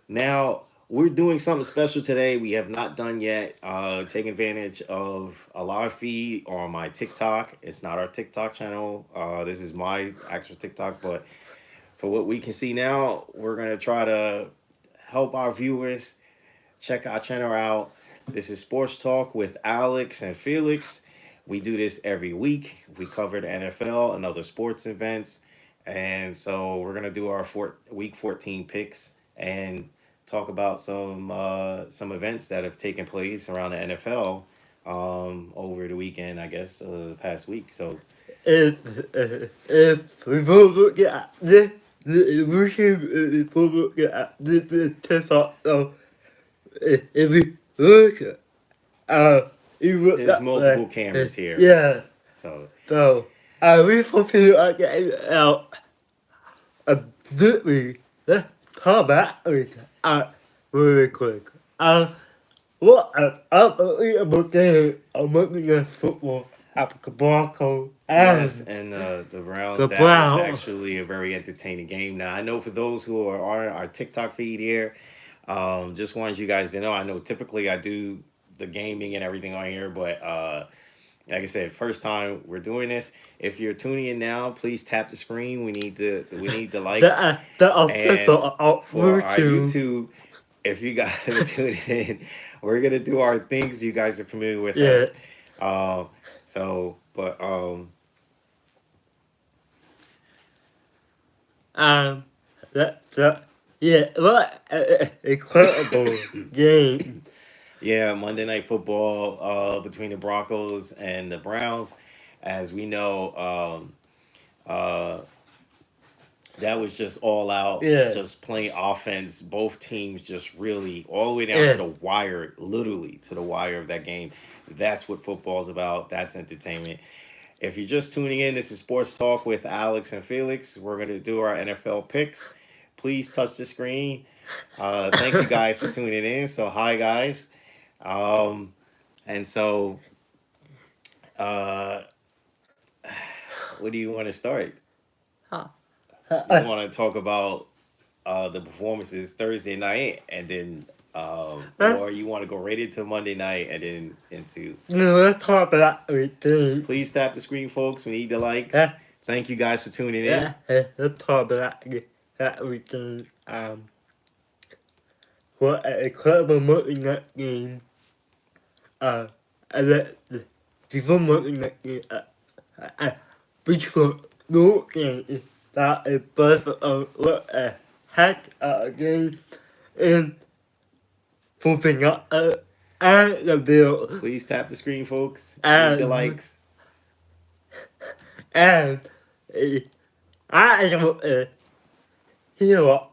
Now we're doing something special today. We have not done yet. Taking advantage of a live feed on my TikTok. It's not our TikTok channel. This is my actual TikTok, but for what we can see now, we're gonna try to help our viewers check our channel out. This is Sports Talk with Alex and Felix. We do this every week. We cover the NFL and other sports events. And so we're going to do our week 14 picks and talk about some events that have taken place around the NFL over the weekend, I guess, the past week. So if if we both look at this, we should both look at this test out. So if we look at you look there's that way, multiple cameras here. yeah. So So we fulfill our game out absolutely. Let's come back with really quick. What an unbelievable game of Monday Night Football at the Broncos yes, and and the Browns. the That was Browns. actually a very entertaining game. Now I know for those who are on our TikTok feed here, just wanted you guys to know. I know typically I do the gaming and everything on here, but like I said, first time we're doing this. If you're tuning in now, please tap the screen. We need the likes, The and official for our outreach. YouTube, if you guys are tuning in, we're gonna do our things. You guys are familiar with Yeah. us. Um, but Um, yeah, what an incredible game. yeah, Monday Night Football between the Broncos and the Browns. As we know, uh, that was just all out, Yeah, just plain offense. Both teams just really all the way down to yeah. the wire, literally to the wire of that game. That's what football's about. That's entertainment. If you're just tuning in, this is Sports Talk with Alex and Felix. We're going to do our NFL picks. Please touch the screen. Thank you guys for tuning in. So, hi, guys. Um, and so, uh, what do you want to start? You want to talk about the performances Thursday night, and then, or you want to go right into Monday night and then into. No, let's talk about everything. Please tap the screen, folks. We need the likes. Yeah, Thank you guys for tuning in. yeah, yeah, let's talk about everything. What an incredible Monday night game. Uh, and before Monday night game, before no game, that is perfect. What a heck of a game. And moving up, and the bill, Please tap the screen, folks. Need the and likes. and I don't hear what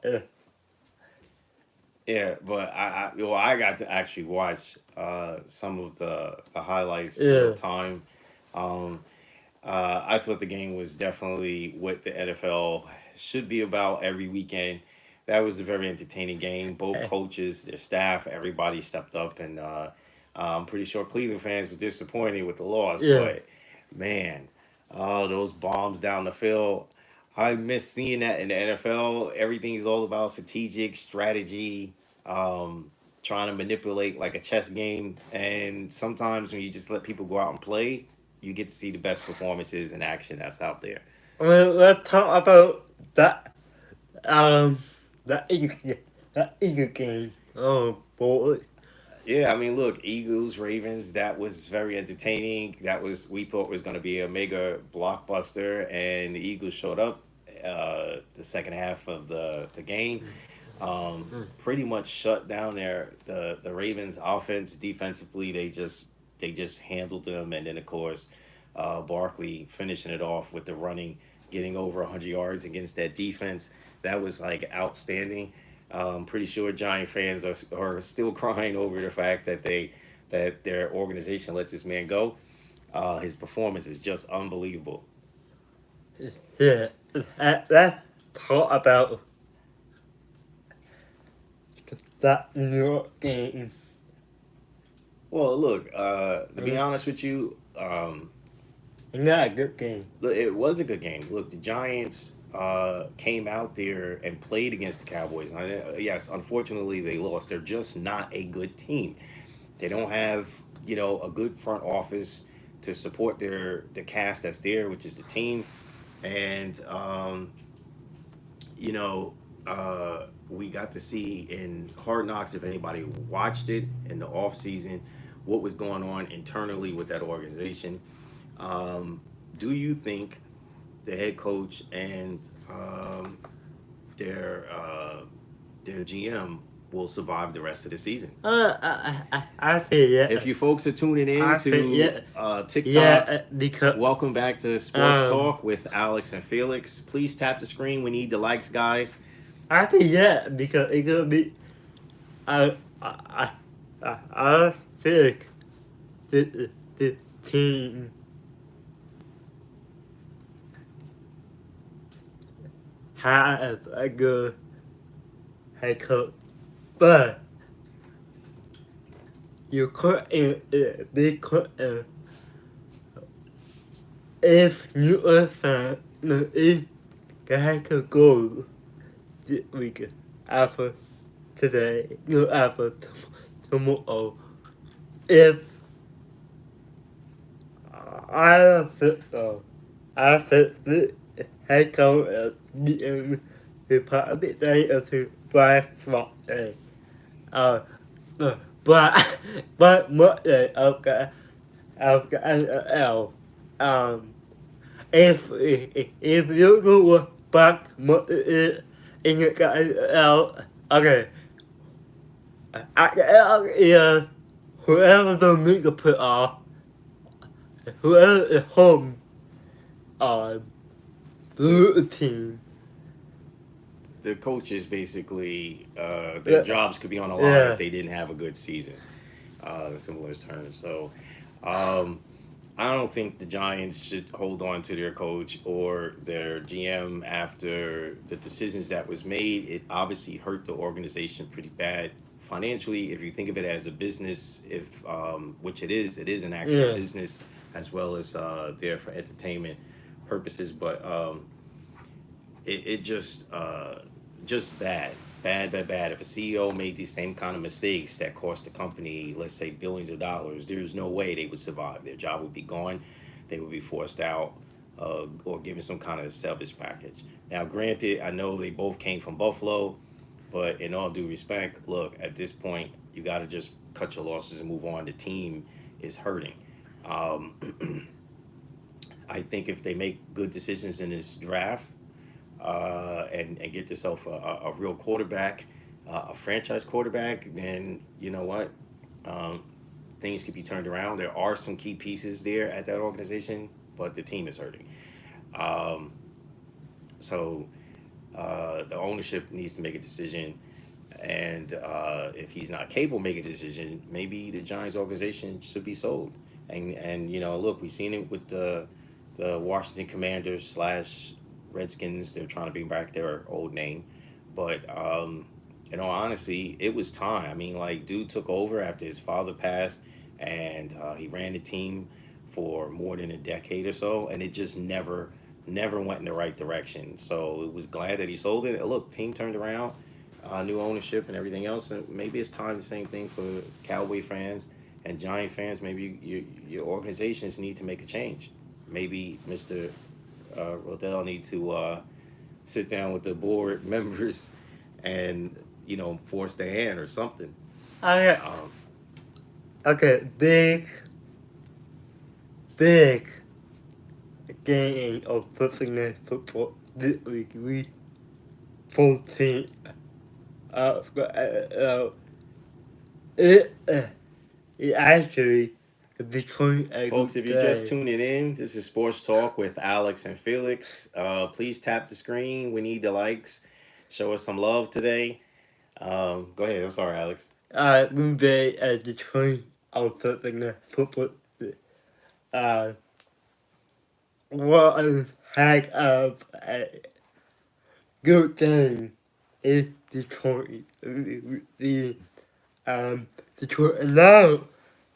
Yeah, but I got to actually watch some of the highlights real yeah. time. Um, I thought the game was definitely what the NFL should be about every weekend. That was a very entertaining game. Both coaches, their staff, everybody stepped up, and I'm pretty sure Cleveland fans were disappointed with the loss. Yeah. But man, those bombs down the field. I miss seeing that in the NFL. Everything's all about strategic strategy, trying to manipulate like a chess game. And sometimes when you just let people go out and play, you get to see the best performances and action that's out there. Well, let's talk about that. Um, that Eagle game. Oh boy. Yeah, I mean, look, Eagles, Ravens, that was very entertaining. That was we thought was going to be a mega blockbuster, and the Eagles showed up the second half of the game. Pretty much shut down the Ravens offense defensively. They just handled them, and then of course, Barkley finishing it off with the running, getting over 100 yards against that defense. That was like outstanding. Pretty sure Giant fans are still crying over the fact that their organization let this man go. His performance is just unbelievable. Yeah. Let's talk about that New York game. Well, look, to be Mm, honest with you, Not a good game. look, it was a good game. Look, the Giants. came out there and played against the Cowboys. Yes, unfortunately they lost. They're just not a good team. They don't have, a good front office to support the cast that's there, which is the team. And you know, we got to see in Hard Knocks, if anybody watched it in the off season, what was going on internally with that organization. Um, do you think the head coach and their uh, their GM will survive the rest of the season? I think If yeah. you folks are tuning in I think to yeah. Yeah, TikTok, because welcome back to Sports um, Talk with Alex and Felix. Please tap the screen. We need the likes, guys. I think yeah, because it could be I I I think the team has a good head coach, but you couldn't be couldn't if you are fan if guy could go this week after today, you after tomorrow. If I don't think so, I think the head coach is being the probably day of the Black Friday. Uh, but but Monday of the NFL. Um, if you go back in the NFL, okay, at the end of the year, whoever the media put off, whoever is home, um, the team. The coaches basically, their Yeah, jobs could be on the line if yeah, they didn't have a good season. In simplest terms. So, um, I don't think the Giants should hold on to their coach or their GM after the decisions that was made. It obviously hurt the organization pretty bad financially. If you think of it as a business, if which it is an actual yeah. business as well as there for entertainment purposes. But it just bad, bad, bad, bad. If a CEO made these same kind of mistakes that cost the company, let's say billions of dollars, there's no way they would survive. Their job would be gone. They would be forced out or given some kind of salvage package. Now, granted, I know they both came from Buffalo, but in all due respect, look, at this point, you got to just cut your losses and move on. The team is hurting. Um, I think if they make good decisions in this draft, and get yourself a real quarterback, a franchise quarterback, then you know what? Um, Things could be turned around. There are some key pieces there at that organization, but the team is hurting. Um, so the ownership needs to make a decision. And if he's not capable of making a decision, maybe the Giants organization should be sold. And look, we've seen it with the Washington Commanders slash Redskins. They're trying to bring back their old name, but in all honesty, it was time. I mean, like, dude took over after his father passed, and he ran the team for more than a decade or so, and it just never went in the right direction. So it was glad that he sold it. Look, team turned around, new ownership and everything else, and maybe it's time the same thing for Cowboy fans and Giant fans. Maybe your organizations need to make a change. Maybe Mr. Rodell need to sit down with the board members and force their hand or something. Okay, Um, okay, big game of professional football this week. We 14 it, it actually became a Folks, good if you're just day. tuning in, this is Sports Talk with Alex and Felix. Please tap the screen. We need the likes. Show us some love today. Go ahead. I'm sorry, Alex. Green Bay at Detroit of professional football. Uh, what a heck of a good game in Detroit. Detroit now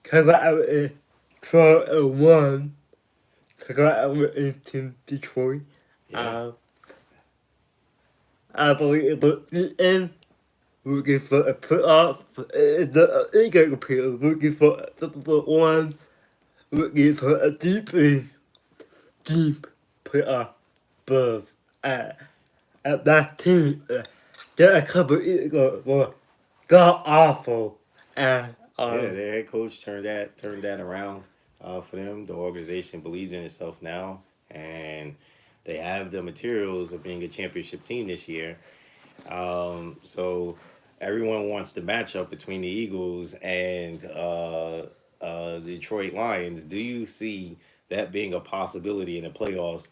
come out in 12-1. Come out into Detroit. Yeah. Um, I believe the end looking for a playoff. The Eagle people looking for a Super Bowl one, looking for a deep playoff berth. At that team, there a couple years ago were god awful, and Yeah, their head coach turned that around for them. The organization believes in itself now, and they have the materials of being a championship team this year. So everyone wants the matchup between the Eagles and the Detroit Lions. Do you see that being a possibility in the playoffs?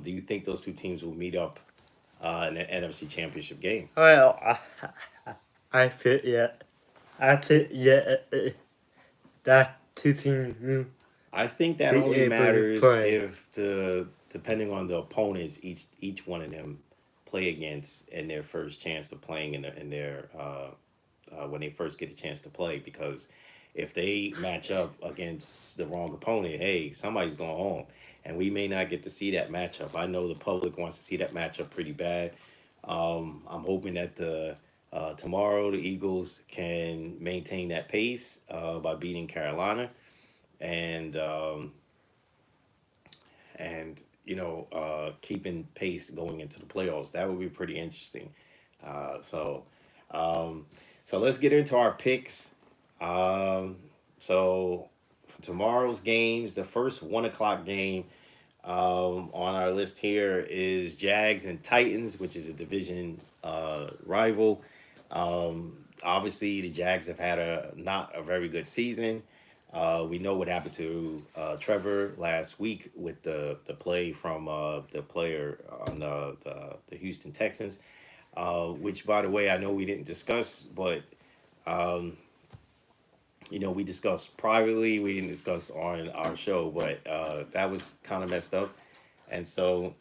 Do you think those two teams will meet up in the NFC Championship game? well, I think yeah, I think yeah, that two teams will I think that be only able to matters play. if depending on the opponents each one of them play against in their first chance of playing in their when they first get a chance to play, because if they match up against the wrong opponent, hey, somebody's going home, and we may not get to see that matchup. I know the public wants to see that matchup pretty bad. I'm hoping that the tomorrow the Eagles can maintain that pace by beating Carolina, and keeping pace going into the playoffs. That would be pretty interesting. Uh, so um, so let's get into our picks. Um, so for tomorrow's games, the first 1 o'clock game on our list here is Jags and Titans, which is a division rival. Obviously, the Jags have had a not a very good season. We know what happened to Trevor last week with the play from the player on the Houston Texans, which, by the way, I know we didn't discuss, but um, we discussed privately. We didn't discuss on our show, but that was kind of messed up. And so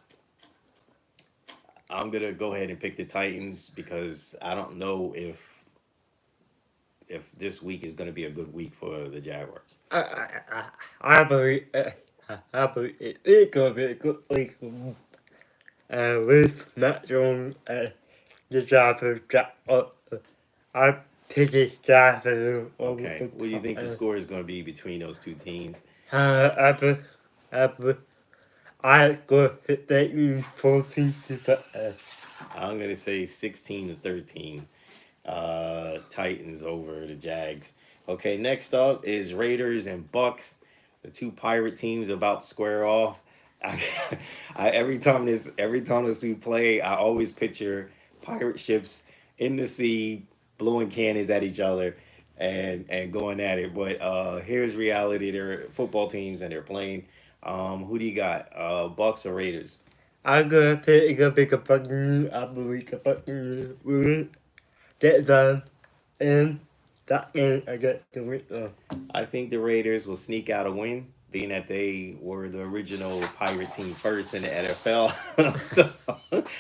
I'm gonna go ahead and pick the Titans because I don't know if this week is gonna be a good week for the Jaguars. I, I, I believe, I believe it's gonna be a good week. With Matt Jones and the Jaguars, I pick the Jaguars over Okay, the what do you think the Titans. score is gonna be between those two teams? I believe, I believe, I go hit that in 14 to I'm gonna say 16-13. Titans over the Jags. Okay, next up is Raiders and Bucks. The two pirate teams about to square off. I, every time this two play, I always picture pirate ships in the sea blowing cannons at each other and going at it. But here's reality: they're football teams and they're playing. Who do you got? Bucks or Raiders? I'm gonna pick a bigger button. I believe the button will get done in that game against the Raiders. I think the Raiders will sneak out a win, being that they were the original pirate team first in the NFL. So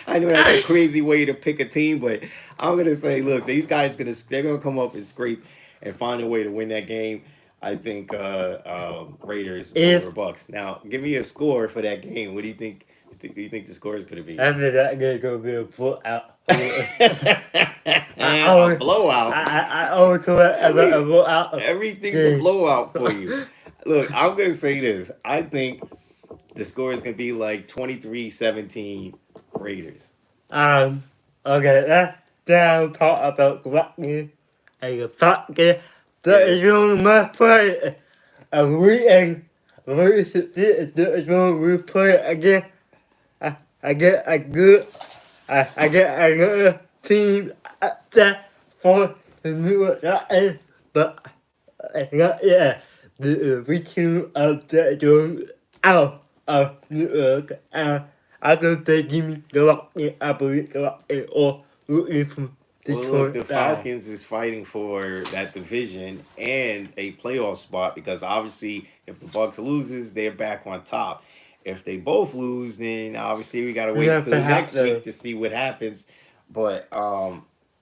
I know that's a crazy way to pick a team, but I'm gonna say, look, these guys they're gonna come up and scrape and find a way to win that game. I think Raiders over If Bucks. Now, give me a score for that game. What do you think? Do you think the score is gonna be? after that game gonna be a blowout. A blowout. I always come out as a Every blowout everything's a game. blowout for you. Look, I'm gonna say this. I think the score is gonna be like 23-17 Raiders. um, okay, that now talk about collecting and the fact that Yes. is on my play. And we and the is on we play again. I get a good, I get another team up there for the new that, but not yet. The reaching of the Jones out of New York, and I can take him the rock, I believe the rock, or looking from Well, look, the Detroit down. Falcons is fighting for that division and a playoff spot because obviously, if the Bucks loses, they're back on top. If they both lose, then obviously we gotta We wait have to until have next week the to see what happens. But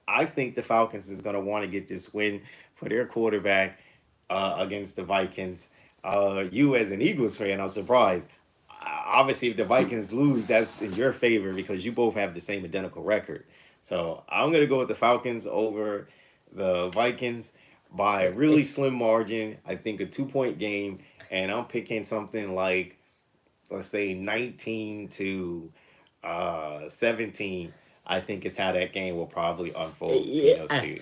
I think the Falcons is gonna want to get this win for their quarterback against the Vikings. You as an Eagles fan, I'm surprised. obviously, if the Vikings lose, that's in your favor because you both have the same identical record. So I'm gonna go with the Falcons over the Vikings by a really slim margin. I think a 2 point game, and I'm picking something like, let's say, 19 to 17. I think is how that game will probably unfold between those two.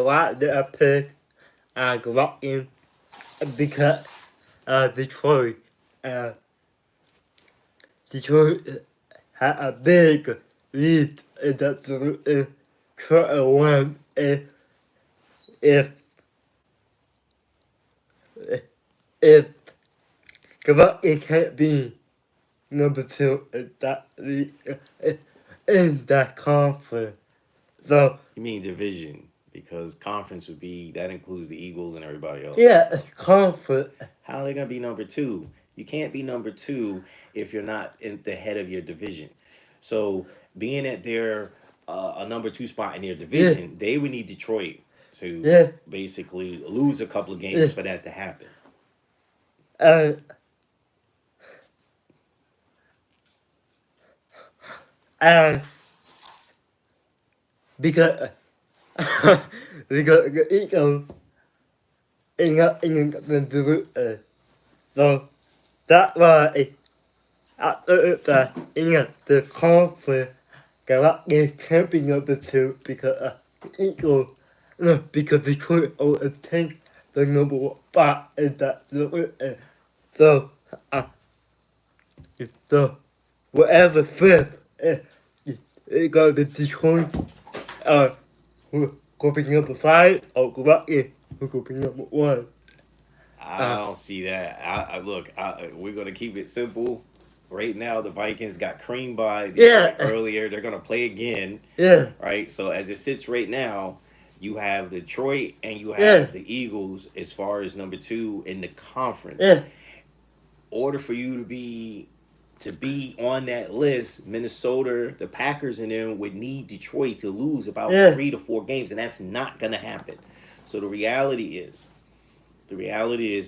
why the pick Glock because Detroit uh, Detroit had a big lead in the quarter one. If if Glock can't be number two in that league in that conference, so You mean division? Because conference would be that includes the Eagles and everybody else. yeah, conference. How are they gonna be number two? You can't be number two if you're not in the head of your division. So being at their a number two spot in their Yeah, division, they would need Detroit to yeah, basically lose a couple of yeah. games for that to happen. Uh, and because because the Eagles in the division, so that's why after that in the conference, Galactic can't be number two because the Eagles, no, because Detroit will take the number one spot in that division. So, so whatever flip, it got the Detroit, uh, go be number five, or Galactic will go be number one. I don't see that. Look. We're gonna keep it simple. Right now, the Vikings got creamed by Detroit Yeah, earlier. They're gonna play again, yeah, right? So as it sits right now, you have Detroit and you yeah, have the Eagles as far as number two in the conference. yeah, Order for you to be on that list, Minnesota, the Packers, and them would need Detroit to lose about yeah, 3 to 4 games, and that's not gonna happen. So the reality is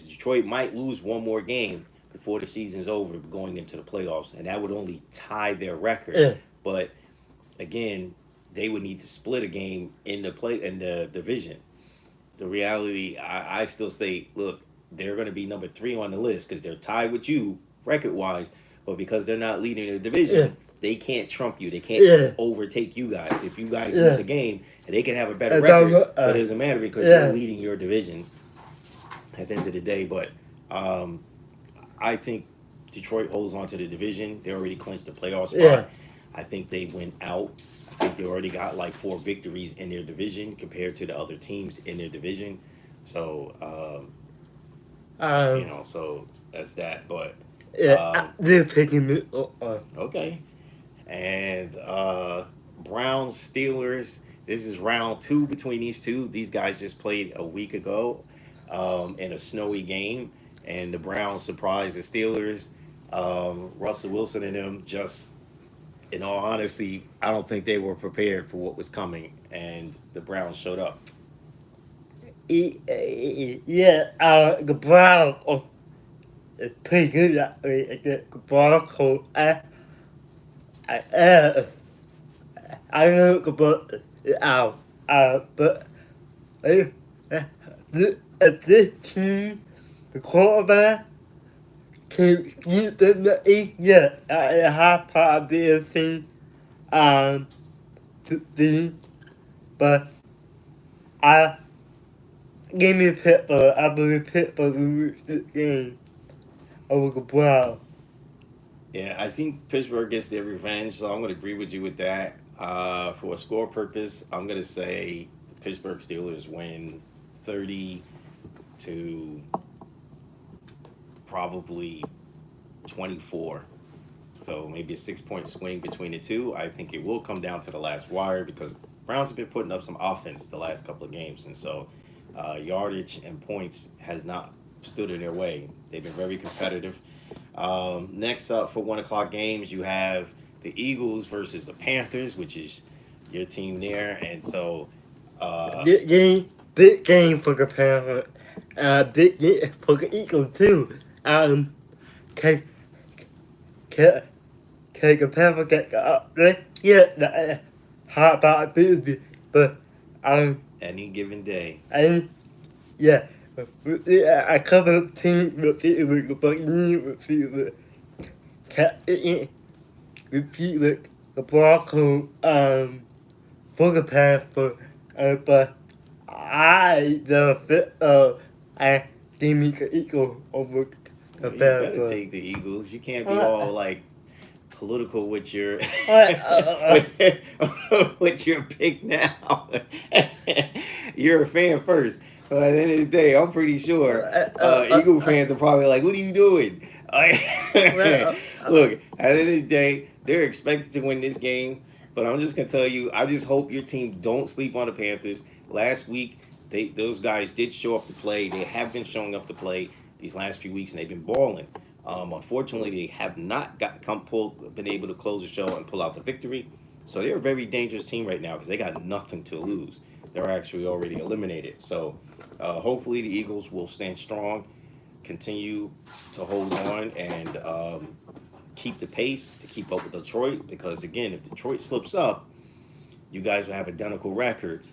Detroit might lose one more game before the season's over, going into the playoffs, and that would only tie their record. yeah, But again, they would need to split a game in the division. The reality, I still say, look, they're going to be number three on the list because they're tied with you record wise, but because they're not leading the yeah, division, they can't trump you. They can't yeah, overtake you guys. If you guys lose yeah. a game, and they can have a better And I'm, record, but it doesn't matter because you're yeah, leading your division at the end of the day. But um, I think Detroit holds on to the division. They already clinched the playoff yeah, spot. I think they went out. I think they already got like 4 victories in their division compared to the other teams in their division. So um, so that's that. But yeah, um, they're picking me up. okay. And Browns Steelers. This is round two between these two. These guys just played a week ago in a snowy game, and the Browns surprised the Steelers. Russell Wilson and them just, in all honesty, I don't think they were prepared for what was coming, and the Browns showed up. Yeah, the Browns are pretty good at me. The Broncos, uh, I don't know about but this team, the quarterback, can you definitely, yeah, a high probability, to be, but I give me Pittsburgh. I believe Pittsburgh will lose this game over the Browns. Yeah, I think Pittsburgh gets their revenge, so I'm going to agree with you with that. For a score purpose, I'm going to say the Pittsburgh Steelers win 30 to probably 24. So maybe a 6 point swing between the two. I think it will come down to the last wire because Browns have been putting up some offense the last couple of games, and so yardage and points has not stood in their way. They've been very competitive. Next up for 1 o'clock games, you have the Eagles versus the Panthers, which is your team there, and so uh, Big game for the Panthers. big game for the Eagles too. Can can can the Panther get up there? Yeah, how about a baby? But Any given day. I yeah. A couple of teams repeat with the Buccaneers, repeat with Captain, repeat with the Broncos, for the Panther, but I the fit I give me the Eagles over the Well, you better Panther. take the Eagles. You can't be Uh, all like political with your uh, uh, with, with your pick now. You're a fan first. So at the end of the day, I'm pretty uh, sure uh, uh, Eagle uh, fans are probably like, "What are you doing?" uh, Look, at the end of the day, they're expected to win this game. But I'm just gonna tell you, I just hope your team don't sleep on the Panthers. Last week, those guys did show up to play. They have been showing up to play these last few weeks, and they've been balling. Unfortunately, they have not been able to close the show and pull out the victory. So they're a very dangerous team right now because they got nothing to lose. They're actually already eliminated. So hopefully the Eagles will stand strong, continue to hold on, and keep the pace to keep up with Detroit. Because again, if Detroit slips up, you guys will have identical records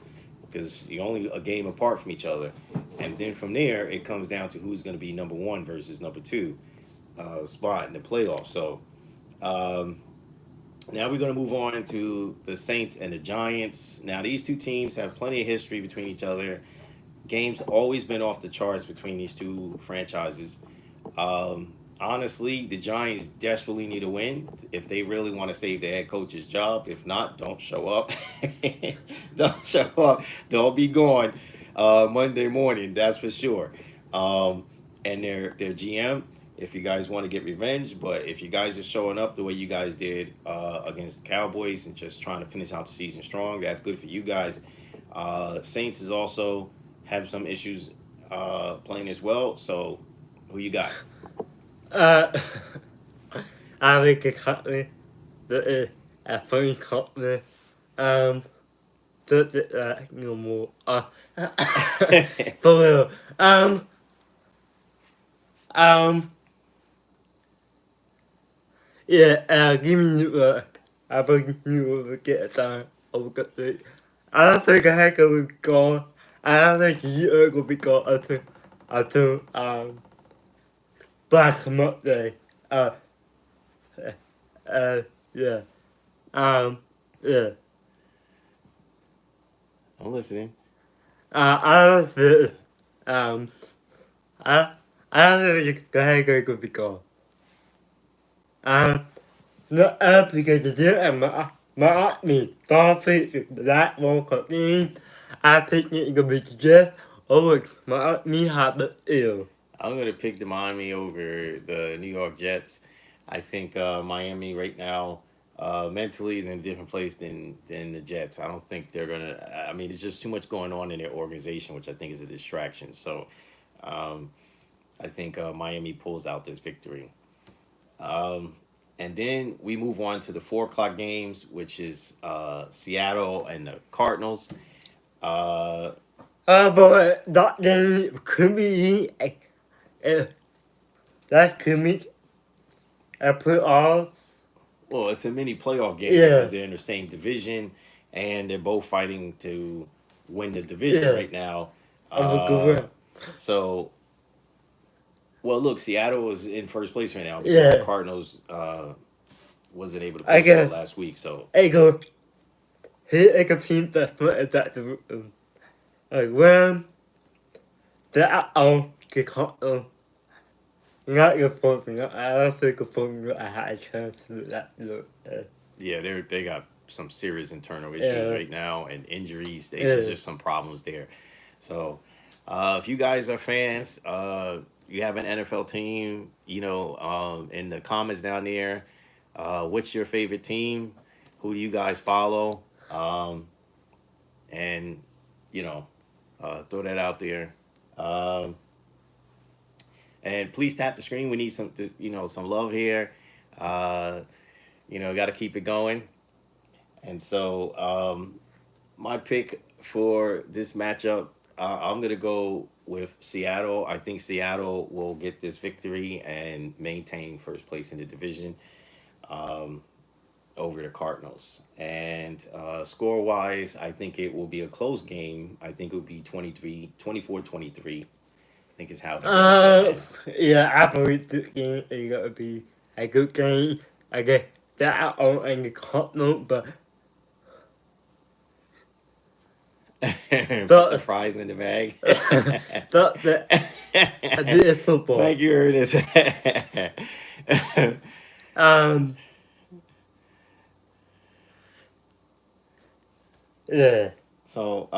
because you're only a game apart from each other. And then from there, it comes down to who's going to be number one versus number two spot in the playoffs. So um, now we're going to move on to the Saints and the Giants. Now these two teams have plenty of history between each other. Games always been off the charts between these two franchises. Honestly, the Giants desperately need a win if they really want to save the head coach's job. If not, don't show up. Don't show up. Don't be gone Monday morning. That's for sure. Um, and their GM, if you guys want to get revenge, but if you guys are showing up the way you guys did against the Cowboys and just trying to finish out the season strong, that's good for you guys. Saints is also have some issues playing as well. So, who you got? uh, I make a company that is a funny company. Um, that no more. For real. Um, yeah. Give me I think you will get a time over the. I don't think I can be gone. I don't think you are gonna be gone until Black Monday. Uh, yeah. Um, yeah. I'm listening. I don't think, um, I, I don't think the hacker could be gone. Um, no, because the deal and me, don't think that won't continue. I think it's gonna be just over me have the ill. I'm going to pick the Miami over the New York Jets. I think Miami right now mentally is in a different place than the Jets. I don't think they're going to. I mean, there's just too much going on in their organization, which I think is a distraction. So um, I think Miami pulls out this victory. Um, and then we move on to the 4 o'clock games, which is Seattle and the Cardinals. Uh, But that game could be, uh, that could be put off. well, it's a mini playoff game because Yeah, they're in the same division and they're both fighting to win the division yeah, right now. of a good Uh, one. so, well, look, Seattle is in first place right now because the Yeah, Cardinals wasn't able to I close it out can, last week. So, I go, he, I can see that, like, when, that, the Cardinals. Not your fault. I don't think your fault. I had a chance to do that. Look, yeah, they got some serious internal issues yeah, right now and injuries. There's yeah. just some problems there. So, if you guys are fans, you have an NFL team, in the comments down there, what's your favorite team? Who do you guys follow? And, you know, throw that out there. Um, and please tap the screen. We need some love here. Uh, got to keep it going. And so, my pick for this matchup, I'm gonna go with Seattle. I think Seattle will get this victory and maintain first place in the division um, over the Cardinals. And score wise, I think it will be a close game. I think it will be 24-23. I think is how the game's going to Uh, end. yeah, I believe this game is gonna be a good game. I guess that all in the continent, but Put the the fries in the bag. the I did football. Thank you, Ernest. Um, yeah. So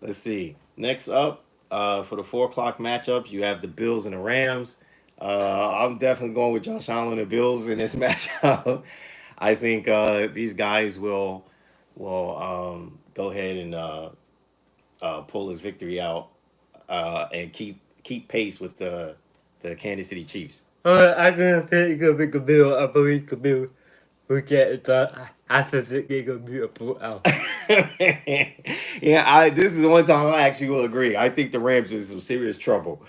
let's see. Next up, for the 4 o'clock matchup, you have the Bills and the Rams. I'm definitely going with Josh Allen and the Bills in this matchup. I think these guys will go ahead and pull this victory out and keep pace with the Kansas City Chiefs. I'm gonna pick a big bill. I believe the bill will get it done. I think it's gonna be a blowout. Yeah, I this is the one time I actually will agree. I think the Rams is some serious trouble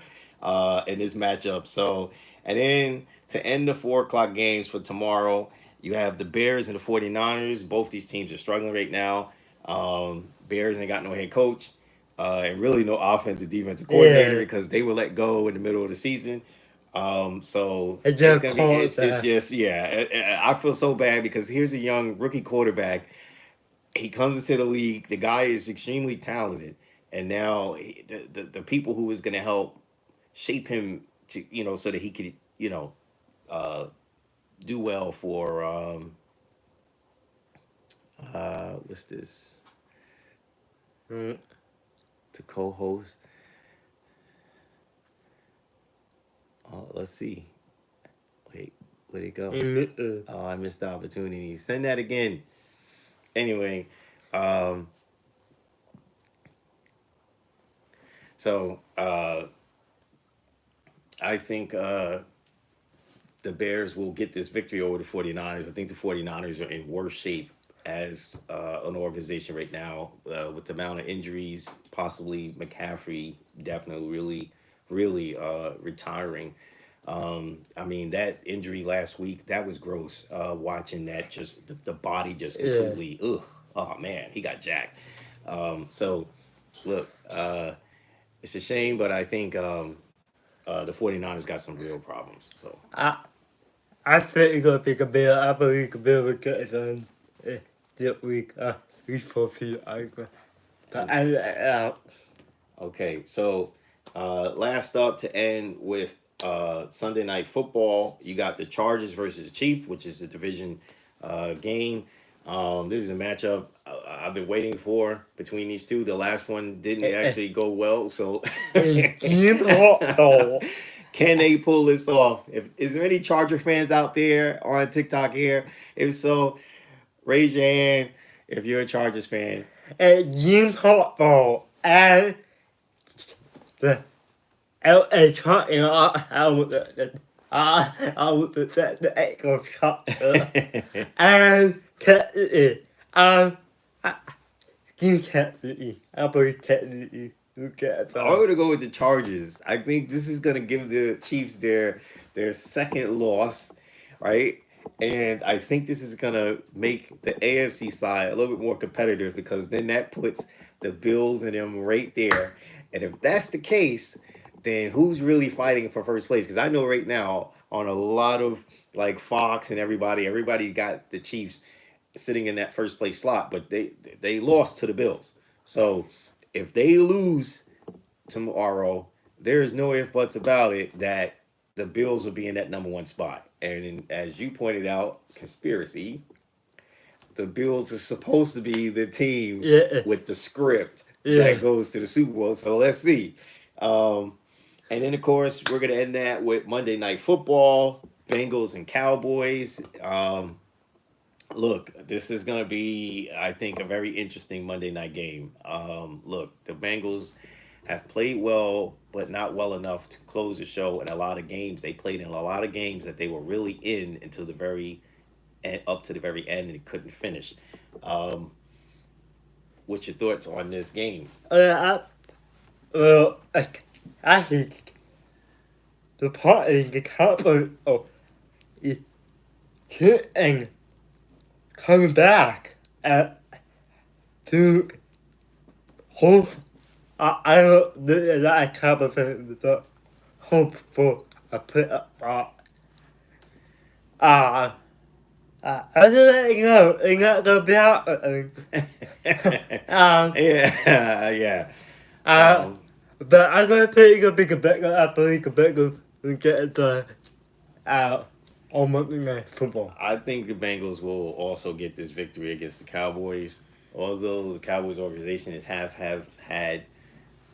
in this matchup. So, and then to end the 4 o'clock games for tomorrow, you have the Bears and the 49ers. Both these teams are struggling right now. Bears ain't got no head coach and really no offensive defensive coordinator Yeah, because they were let go in the middle of the season. So I it's just gonna be call it it's that. just yeah. I feel so bad because here's a young rookie quarterback. He comes into the league. The guy is extremely talented, and now the people who is going to help shape him to so that he could uh, do well for what's this Mm. to co-host. Let's see. Wait, where'd it go? Mm. Oh, I missed the opportunity. Send that again. Anyway, um, so I think the Bears will get this victory over the 49ers. I think the 49ers are in worse shape as an organization right now with the amount of injuries, possibly McCaffrey definitely really retiring. I mean, that injury last week, that was gross. Watching that, just the body just Yeah. completely, ugh. Oh, man, he got jacked. So, look, it's a shame, but I think the 49ers got some real problems. So, I I think it's gonna pick a bill. I believe the bill will get it done this week. We fulfill I go. But and okay, so last up to end with Sunday Night Football, you got the Chargers versus the Chiefs, which is a division game. This is a matchup I've been waiting for between these two. The last one didn't actually go well, so Jim Hot Dog. can they pull this off? If is there any Charger fans out there on TikTok here? If so, raise your hand if you're a Chargers fan. Jim Hot Dog. And the LA Truck, I would set the echo shot. And um, Team City. I believe City will get it I'm done. gonna go with the Chargers. I think this is gonna give the Chiefs their second loss, right? And I think this is gonna make the AFC side a little bit more competitive because then that puts the Bills and them right there. And if that's the case, then who's really fighting for first place? Because I know right now on a lot of like Fox and everybody got the Chiefs sitting in that first place slot, but they lost to the Bills. So if they lose tomorrow, there is no if buts about it that the Bills will be in that number one spot. And as you pointed out, conspiracy, the Bills are supposed to be the team Yeah, with the script yeah. that goes to the Super Bowl. So let's see. Um, and then, of course, we're going to end that with Monday Night Football, Bengals and Cowboys. Look, this is going to be, I think, a very interesting Monday night game. Look, the Bengals have played well, but not well enough to close the show. In a lot of games, they played in a lot of games that they were really in until the very and up to the very end and couldn't finish. Um, what's your thoughts on this game? Well, I think the part is the Cowboys of and coming back to hope. I don't think that I Cowboys fans but hope for a playoff spot. I don't know. It's not gonna be happening. Yeah, yeah. Uh, but I'm gonna pick a bigger bet. I believe a bigger and get it done out on Monday Night Football. I think the Bengals will also get this victory against the Cowboys. Although the Cowboys organization have had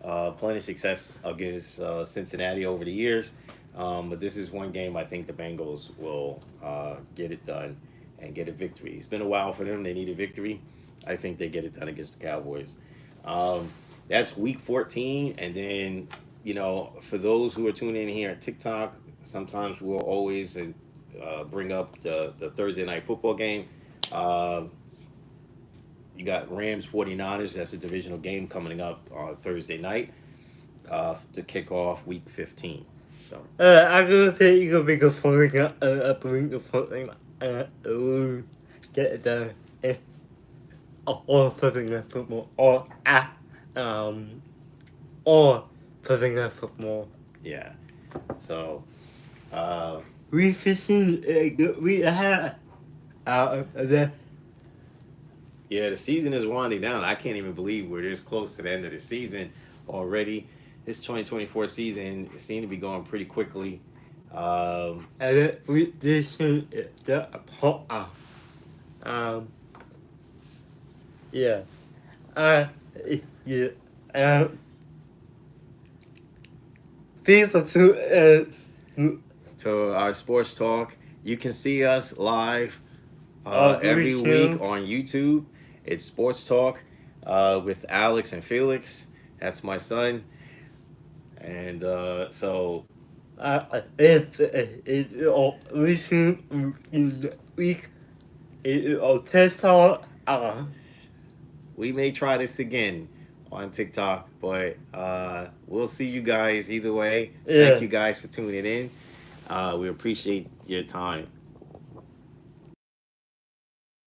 plenty of success against Cincinnati over the years, but this is one game I think the Bengals will get it done and get a victory. It's been a while for them; they need a victory. I think they get it done against the Cowboys. Um, that's week 14, and then for those who are tuning in here at TikTok, sometimes we'll always bring up the Thursday night football game. Uh, you got Rams 49ers. That's a divisional game coming up on Thursday night to kick off week 15. So I'm gonna pick a bigger falling I believe the falling get it done. Or Thursday Night Football um or Thursday Night Football. yeah. So We fishing we had the yeah, the season is winding down. I can't even believe we're this close to the end of the season already. This 2024 season seemed to be going pretty quickly. and we fishing the yeah yeah people To our sports talk, you can see us live every every week show. on YouTube. It's Sports Talk with Alex and Felix. That's my son. And so It's all listen in the week. It's all test out. we may try this again on TikTok, but we'll see you guys either way. Thank Yeah. you guys for tuning in. We appreciate your time.